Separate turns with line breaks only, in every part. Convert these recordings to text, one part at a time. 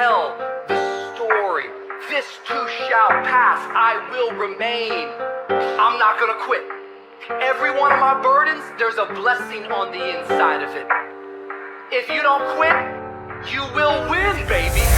tell the story. This too shall pass, I will remain. I'm not gonna quit. Every one of my burdens, there's a blessing on the inside of it. If you don't quit, you will win, baby.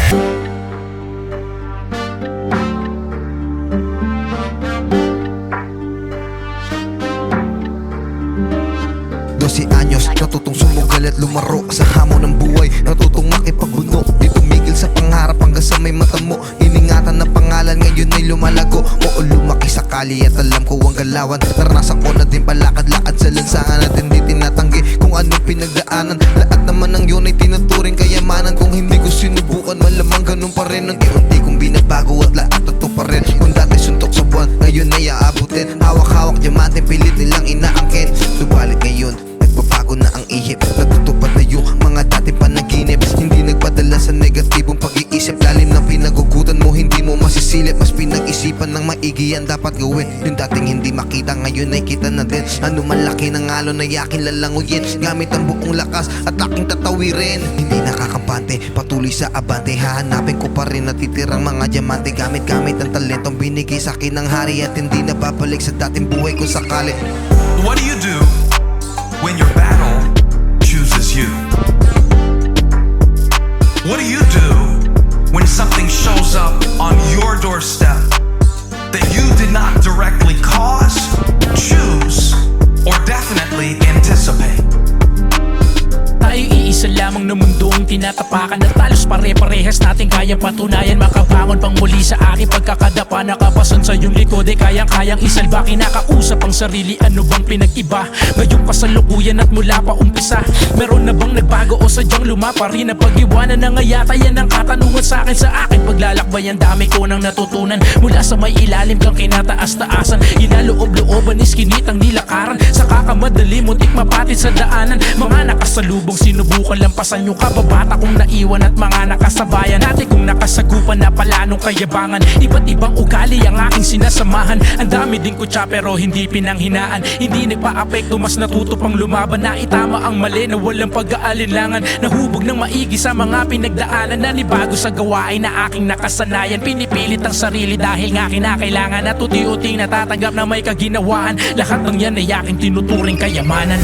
12 anyos, natutong sumugal at lumaro sa hamon ng buhay. Natutong makipagbuno, di tumigil sa pangarap hanggang sa may mata mo. Iningatan na pangalan, ngayon ay lumalago. Oo, lumaki sa kali at alam ko ang galawan. Naranasan ko na din palakad-lakad sa lansangan at hindi tinatanggi kung anong pinagdaanan. Lahat naman ng yun ay tinuturing kayamanan. Kung hindi ko sinubukan, malamang ganun pa rin. Unti-unti kong binabago at lahat ito pa rin. Kung dati suntok sa buwan, ngayon ay aabutin. Hawak-hawak diamante, pilit nilang inaangkin. Subalit ngayon, nagbabago na ang ihip. Natutupad na yung mga dating panaginip. Hindi nagpadala sa negatibong pag-iisip. Lalim ng pinagugutan mo, hindi mo masisilip. Mas pinag-isipan ng maigi yan dapat gawin. Yung dating hindi makita, ngayon ay kita na din. Ano man laki ng alon na yakin lalanguyin. Gamit ang buong lakas at aking tatawirin. Hindi nakakampante, patuloy sa abante. Hahanapin ko pa rin natitirang mga diamante. Gamit-gamit ang talentong binigay sa akin ng hari. At hindi na babalik sa dating buhay ko sakali.
What do you do when your battle chooses you? What do you do when something shows up on your doorstep that you did not directly cause, choose, or definitely anticipate?
Tayo iisa lamang na mundong tinatapakan at talos pare-parehas natin kayang patunayan. Makabangon pang muli sa aking pagkakadapa. Nakapasan sa iyong likod ay kayang-kayang isalba. Kinakausap ang sarili, ano bang pinag-iba ngayong kasalukuyan at mula pa umpisa? Meron na bang nagbago o sadyang lumapa rin? Ang pag-iwanan na nga yata yan ang katanungan sa akin. Sa akin paglalakbay, ang dami ko nang natutunan. Mula sa may ilalim kang kinataas-taasan, inaloob-looban iskinitang nilakaran. Sa kakamadali muntik mapatid sa daanan. Mga nakasalubong sinubukan lampasan yung kababata kong naiwan at mga nakasabayan. Dati kong nakasagupan na pala nung kayabangan. Iba't ibang ugali ang aking sinasamahan. Ang dami din kutsa pero hindi pinanghinaan. Hindi nagpa-apekto, mas natuto pang lumaban. Na itama ang mali na walang pag-aalinlangan. Nahubog ng maigi sa mga pinagdaanan. Nanibago sa gawain na aking nakasanayan. Pinipilit ang sarili dahil nga kinakailangan. At uti-uting natatanggap na may kaginawaan. Lahat ng yan ay aking tinuturing kayamanan.